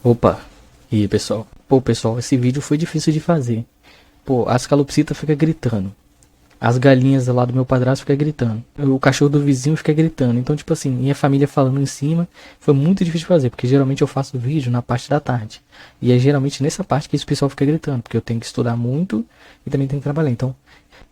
Opa, e aí pessoal? Pô pessoal, esse vídeo foi difícil de fazer. Pô, as calopsitas ficam gritando. As galinhas lá do meu padrasto ficam gritando. O cachorro do vizinho fica gritando. Então tipo assim, minha família falando em cima. Foi muito difícil de fazer, porque geralmente eu faço vídeo na parte da tarde. E é geralmente nessa parte que esse pessoal fica gritando. Porque eu tenho que estudar muito e também tenho que trabalhar. Então,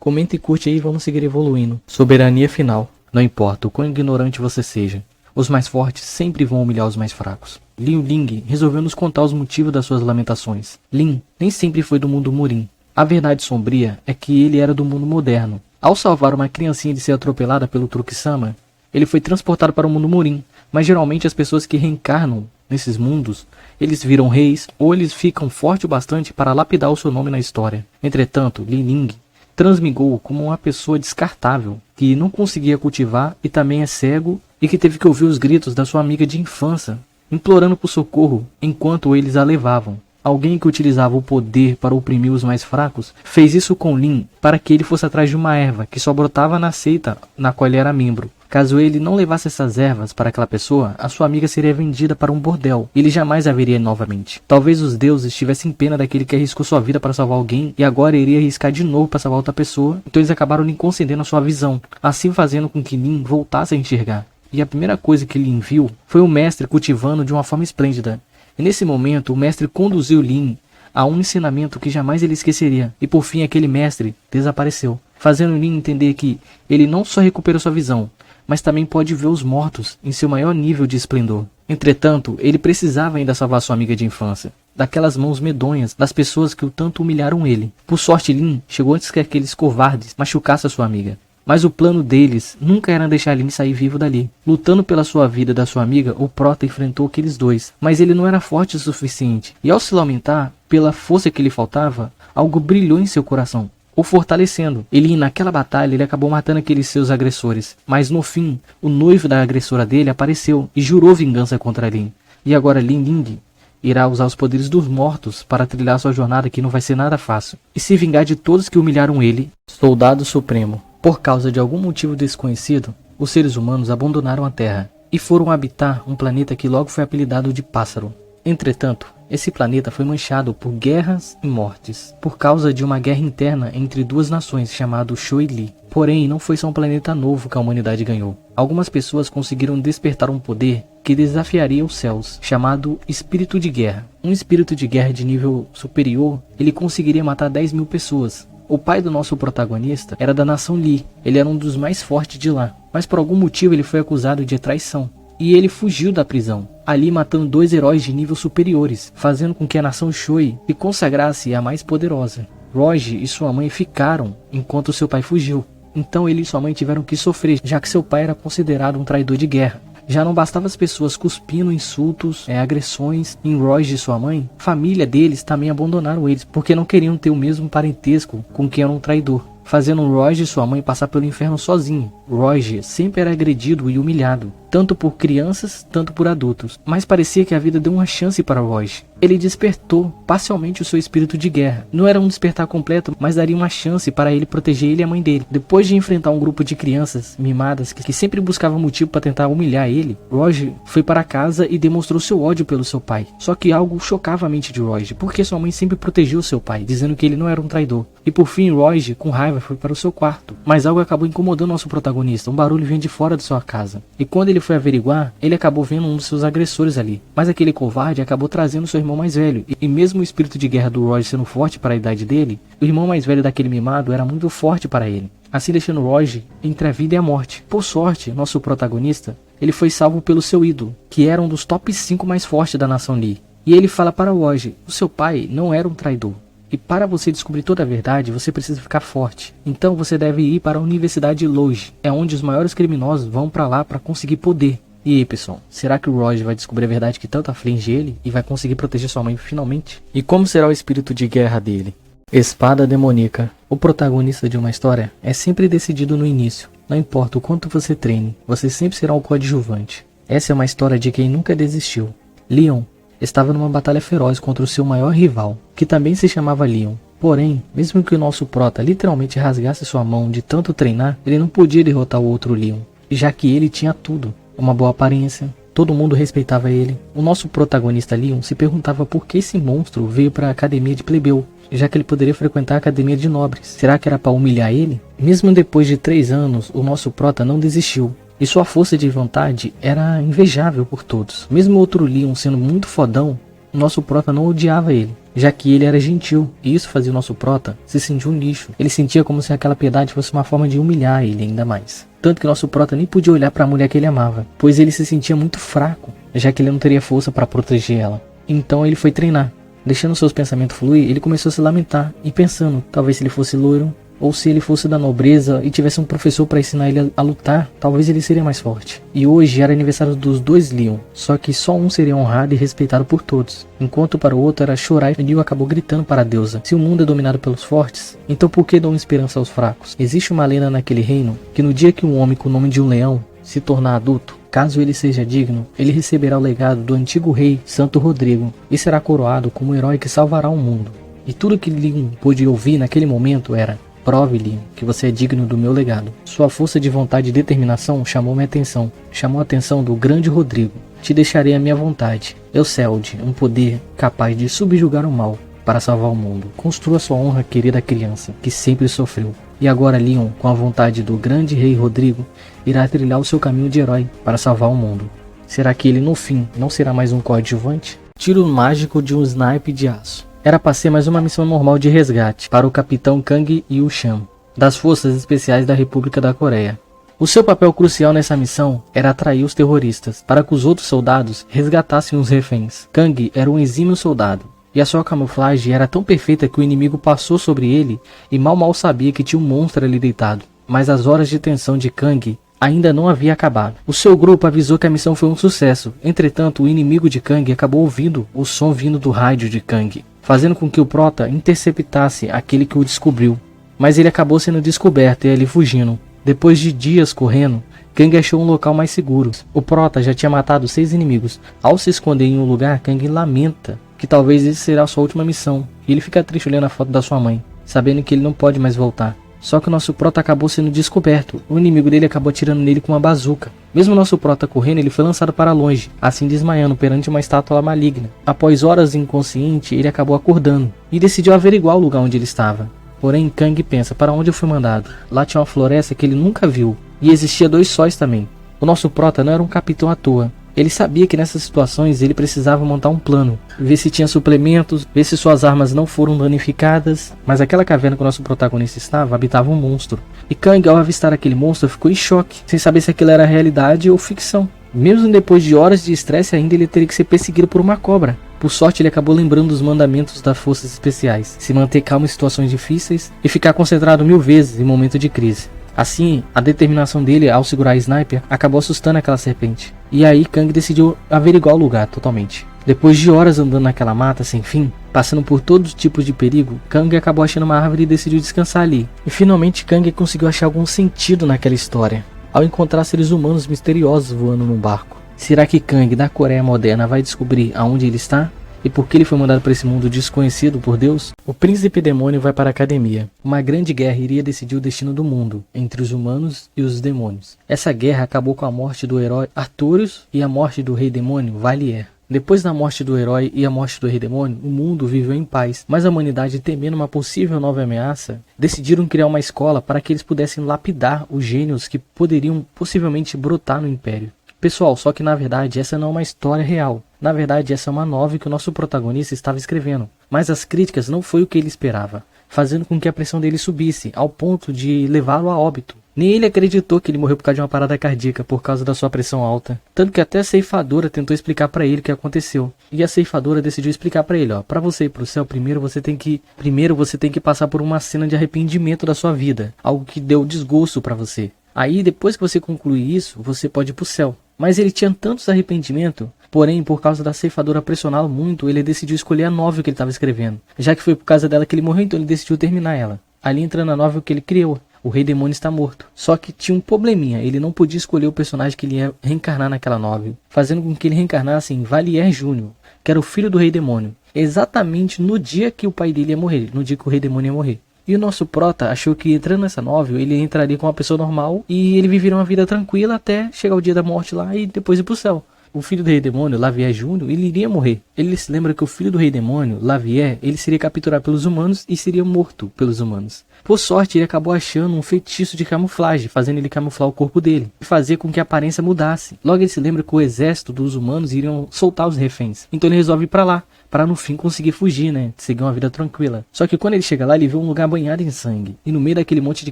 comenta e curte aí e vamos seguir evoluindo. Soberania final. Não importa o quão ignorante você seja. Os mais fortes sempre vão humilhar os mais fracos. Liu Ling resolveu nos contar os motivos das suas lamentações. Lin nem sempre foi do mundo Murim. A verdade sombria é que ele era do mundo moderno. Ao salvar uma criancinha de ser atropelada pelo Truque-sama, ele foi transportado para o mundo Murim. Mas geralmente as pessoas que reencarnam nesses mundos, eles viram reis ou eles ficam fortes o bastante para lapidar o seu nome na história. Entretanto, Li Ling transmigou como uma pessoa descartável, que não conseguia cultivar e também é cego e que teve que ouvir os gritos da sua amiga de infância, implorando por socorro enquanto eles a levavam. Alguém que utilizava o poder para oprimir os mais fracos fez isso com Lin para que ele fosse atrás de uma erva que só brotava na seita na qual ele era membro. Caso ele não levasse essas ervas para aquela pessoa, a sua amiga seria vendida para um bordel e ele jamais a veria novamente. Talvez os deuses tivessem pena daquele que arriscou sua vida para salvar alguém e agora iria arriscar de novo para salvar outra pessoa, então eles acabaram lhe concedendo a sua visão, assim fazendo com que Lin voltasse a enxergar. E a primeira coisa que Lin viu foi o mestre cultivando de uma forma esplêndida. E nesse momento, o mestre conduziu Lin a um ensinamento que jamais ele esqueceria. E por fim, aquele mestre desapareceu, fazendo Lin entender que ele não só recuperou sua visão, mas também pode ver os mortos em seu maior nível de esplendor. Entretanto, ele precisava ainda salvar sua amiga de infância, daquelas mãos medonhas das pessoas que o tanto humilharam ele. Por sorte, Lin chegou antes que aqueles covardes machucassem a sua amiga. Mas o plano deles nunca era deixar Lin sair vivo dali. Lutando pela sua vida e da sua amiga, o Prota enfrentou aqueles dois, mas ele não era forte o suficiente. E ao se lamentar pela força que lhe faltava, algo brilhou em seu coração, o fortalecendo. Ele, naquela batalha, ele acabou matando aqueles seus agressores. Mas no fim, o noivo da agressora dele apareceu e jurou vingança contra Lin. E agora Li Ling irá usar os poderes dos mortos para trilhar sua jornada que não vai ser nada fácil. E se vingar de todos que humilharam ele, Soldado Supremo. Por causa de algum motivo desconhecido, os seres humanos abandonaram a Terra e foram habitar um planeta que logo foi apelidado de Pássaro. Entretanto, esse planeta foi manchado por guerras e mortes, por causa de uma guerra interna entre duas nações chamado Shu e Li. Porém, não foi só um planeta novo que a humanidade ganhou. Algumas pessoas conseguiram despertar um poder que desafiaria os céus, chamado Espírito de Guerra. Um espírito de guerra de nível superior, ele conseguiria matar 10.000 pessoas. O pai do nosso protagonista era da nação Li, ele era um dos mais fortes de lá, mas por algum motivo ele foi acusado de traição, e ele fugiu da prisão, ali matando 2 heróis de nível superiores, fazendo com que a nação Shui se consagrasse a mais poderosa. Roge e sua mãe ficaram, enquanto seu pai fugiu, então ele e sua mãe tiveram que sofrer, já que seu pai era considerado um traidor de guerra. Já não bastava as pessoas cuspindo insultos, agressões em Roge e sua mãe, família deles também abandonaram eles, porque não queriam ter o mesmo parentesco com quem era um traidor, fazendo Roge e sua mãe passar pelo inferno sozinho. Roge sempre era agredido e humilhado, tanto por crianças, tanto por adultos, mas parecia que a vida deu uma chance para Roge. Ele despertou parcialmente o seu espírito de guerra. Não era um despertar completo, mas daria uma chance para ele proteger ele e a mãe dele. Depois de enfrentar um grupo de crianças mimadas que sempre buscavam motivo para tentar humilhar ele, Roge foi para casa e demonstrou seu ódio pelo seu pai. Só que algo chocava a mente de Roge, porque sua mãe sempre protegeu seu pai, dizendo que ele não era um traidor. E por fim, Roge, com raiva, foi para o seu quarto. Mas algo acabou incomodando nosso protagonista. Um barulho vinha de fora de sua casa. E quando ele foi averiguar, ele acabou vendo um dos seus agressores ali. Mas aquele covarde acabou trazendo seu irmão mais velho. E mesmo o espírito de guerra do Roge sendo forte para a idade dele, o irmão mais velho daquele mimado era muito forte para ele, assim deixando Roge entre a vida e a morte. Por sorte, nosso protagonista, ele foi salvo pelo seu ídolo, que era um dos top 5 mais fortes da nação Li. E ele fala para Roge: o seu pai não era um traidor. E para você descobrir toda a verdade, você precisa ficar forte. Então você deve ir para a Universidade de Loge. É onde os maiores criminosos vão para lá para conseguir poder. E aí, pessoal, será que o Roge vai descobrir a verdade que tanto aflige ele e vai conseguir proteger sua mãe finalmente? E como será o espírito de guerra dele? Espada demoníaca. O protagonista de uma história é sempre decidido no início. Não importa o quanto você treine, você sempre será um coadjuvante. Essa é uma história de quem nunca desistiu. Leon estava numa batalha feroz contra o seu maior rival, que também se chamava Leon. Porém, mesmo que o nosso prota literalmente rasgasse sua mão de tanto treinar, ele não podia derrotar o outro Leon, já que ele tinha tudo: uma boa aparência, Todo mundo respeitava ele. O nosso protagonista Leon se perguntava por que esse monstro veio para a academia de plebeu, já que ele poderia frequentar a academia de nobres. Será que era para humilhar ele? Mesmo depois de 3 anos, o nosso prota não desistiu. E sua força de vontade era invejável por todos. Mesmo o outro Leon sendo muito fodão, o nosso prota não odiava ele, já que ele era gentil, e isso fazia o nosso prota se sentir um lixo. Ele sentia como se aquela piedade fosse uma forma de humilhar ele ainda mais. Tanto que nosso prota nem podia olhar para a mulher que ele amava, pois ele se sentia muito fraco, já que ele não teria força para proteger ela. Então ele foi treinar. Deixando seus pensamentos fluir, ele começou a se lamentar e pensando, talvez se ele fosse loiro, ou se ele fosse da nobreza e tivesse um professor para ensinar ele a lutar, talvez ele seria mais forte. E hoje era aniversário dos 2 Leon, só que só um seria honrado e respeitado por todos, enquanto para o outro era chorar, e Leon acabou gritando para a deusa: se o mundo é dominado pelos fortes, então por que dão esperança aos fracos? Existe uma lenda naquele reino que no dia que um homem com o nome de um leão se tornar adulto, caso ele seja digno, ele receberá o legado do antigo rei Santo Rodrigo e será coroado como o herói que salvará o mundo. E tudo que Leon pôde ouvir naquele momento era: prove, Leon, que você é digno do meu legado. Sua força de vontade e determinação chamou minha atenção. Chamou a atenção do grande Rodrigo. Te deixarei a minha vontade. Euselde, um poder capaz de subjugar o mal para salvar o mundo. Construa sua honra, querida criança, que sempre sofreu. E agora Leon, com a vontade do grande rei Rodrigo, irá trilhar o seu caminho de herói para salvar o mundo. Será que ele, no fim, não será mais um coadjuvante? Tiro mágico de um snipe de aço. Era para ser mais uma missão normal de resgate para o capitão Kang Yu-chan, das Forças Especiais da República da Coreia. O seu papel crucial nessa missão era atrair os terroristas, para que os outros soldados resgatassem os reféns. Kang era um exímio soldado, e a sua camuflagem era tão perfeita que o inimigo passou sobre ele e mal sabia que tinha um monstro ali deitado. Mas as horas de tensão de Kang ainda não havia acabado. O seu grupo avisou que a missão foi um sucesso. Entretanto, o inimigo de Kang acabou ouvindo o som vindo do rádio de Kang, fazendo com que o prota interceptasse aquele que o descobriu. Mas ele acabou sendo descoberto e ele fugindo. Depois de dias correndo, Kang achou um local mais seguro. O prota já tinha matado 6 inimigos. Ao se esconder em um lugar, Kang lamenta que talvez esse será a sua última missão. E ele fica triste olhando a foto da sua mãe, sabendo que ele não pode mais voltar. Só que o nosso prota acabou sendo descoberto. O inimigo dele acabou atirando nele com uma bazuca. Mesmo o nosso prota correndo, ele foi lançado para longe, assim desmaiando perante uma estátua maligna. Após horas inconsciente, ele acabou acordando e decidiu averiguar o lugar onde ele estava. Porém, Kang pensa: para onde eu fui mandado? Lá tinha uma floresta que ele nunca viu, e existia 2 sóis também. O nosso prota não era um capitão à toa. Ele sabia que nessas situações ele precisava montar um plano, ver se tinha suplementos, ver se suas armas não foram danificadas. Mas aquela caverna que o nosso protagonista estava, habitava um monstro. E Kang, ao avistar aquele monstro, ficou em choque, sem saber se aquilo era realidade ou ficção. Mesmo depois de horas de estresse ainda, ele teria que ser perseguido por uma cobra. Por sorte, ele acabou lembrando dos mandamentos das forças especiais: se manter calmo em situações difíceis e ficar concentrado 1000 vezes em momento de crise. Assim, a determinação dele ao segurar a sniper acabou assustando aquela serpente. E aí Kang decidiu averiguar o lugar totalmente. Depois de horas andando naquela mata sem fim, passando por todos os tipos de perigo, Kang acabou achando uma árvore e decidiu descansar ali. E finalmente Kang conseguiu achar algum sentido naquela história, ao encontrar seres humanos misteriosos voando num barco. Será que Kang, da Coreia moderna, vai descobrir aonde ele está? E por que ele foi mandado para esse mundo desconhecido por Deus? O príncipe demônio vai para a academia. Uma grande guerra iria decidir o destino do mundo, entre os humanos e os demônios. Essa guerra acabou com a morte do herói Artorius e a morte do rei demônio Valier. Depois da morte do herói e a morte do rei demônio, o mundo viveu em paz. Mas a humanidade, temendo uma possível nova ameaça, decidiram criar uma escola para que eles pudessem lapidar os gênios que poderiam possivelmente brotar no Império. Pessoal, só que na verdade essa não é uma história real. Na verdade essa é uma novel que o nosso protagonista estava escrevendo. Mas as críticas não foi o que ele esperava, fazendo com que a pressão dele subisse, ao ponto de levá-lo a óbito. Nem ele acreditou que ele morreu por causa de uma parada cardíaca, por causa da sua pressão alta. Tanto que até a ceifadora tentou explicar pra ele o que aconteceu. E a ceifadora decidiu explicar pra ele: pra você ir pro céu, primeiro você tem que passar por uma cena de arrependimento da sua vida. Algo que deu desgosto pra você. Aí, depois que você concluir isso, você pode ir pro céu. Mas ele tinha tantos arrependimentos, porém, por causa da ceifadora pressioná-lo muito, ele decidiu escolher a novel que ele estava escrevendo. Já que foi por causa dela que ele morreu, então ele decidiu terminar ela. Ali entra na novel que ele criou. O Rei Demônio está morto. Só que tinha um probleminha, ele não podia escolher o personagem que ele ia reencarnar naquela novel, fazendo com que ele reencarnasse em Valier Jr., que era o filho do Rei Demônio, exatamente no dia que o pai dele ia morrer, no dia que o Rei Demônio ia morrer. E o nosso prota achou que entrando nessa novel, ele entraria com uma pessoa normal e ele viveria uma vida tranquila até chegar o dia da morte lá e depois ir pro céu. o filho do rei demônio, Lavier Júnior, ele iria morrer. Ele se lembra que o filho do rei demônio, Lavier, ele seria capturado pelos humanos e seria morto pelos humanos. Por sorte, ele acabou achando um feitiço de camuflagem, fazendo ele camuflar o corpo dele e fazer com que a aparência mudasse. Logo ele se lembra que o exército dos humanos iriam soltar os reféns. Então ele resolve ir pra lá, para no fim conseguir fugir, né? Seguir uma vida tranquila. Só que quando ele chega lá, ele vê um lugar banhado em sangue. E no meio daquele monte de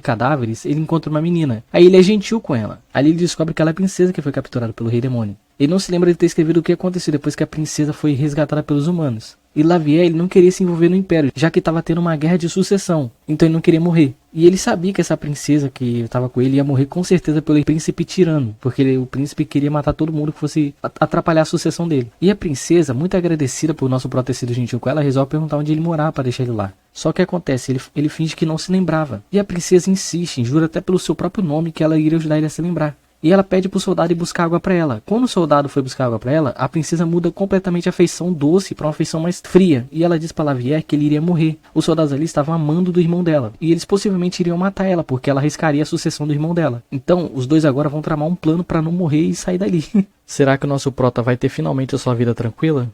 cadáveres, ele encontra uma menina. Aí ele é gentil com ela. Ali ele descobre que ela é a princesa que foi capturada pelo rei demônio. Ele não se lembra de ter escrevido o que aconteceu depois que a princesa foi resgatada pelos humanos. E Lavier, ele não queria se envolver no Império, já que estava tendo uma guerra de sucessão. Então ele não queria morrer. E ele sabia que essa princesa que estava com ele ia morrer com certeza pelo príncipe tirano. Porque o príncipe queria matar todo mundo que fosse atrapalhar a sucessão dele. E a princesa, muito agradecida por nosso pró ter sido gentil com ela, resolve perguntar onde ele morava para deixar ele lá. Só que acontece, ele finge que não se lembrava. E a princesa insiste, jura até pelo seu próprio nome que ela iria ajudar ele a se lembrar. E ela pede pro soldado ir buscar água pra ela. Quando o soldado foi buscar água pra ela, a princesa muda completamente a feição doce pra uma feição mais fria. E ela diz pra Lavier que ele iria morrer. Os soldados ali estavam amando do irmão dela. E eles possivelmente iriam matar ela, porque ela arriscaria a sucessão do irmão dela. Então, os dois agora vão tramar um plano pra não morrer e sair dali. Será que o nosso prota vai ter finalmente a sua vida tranquila?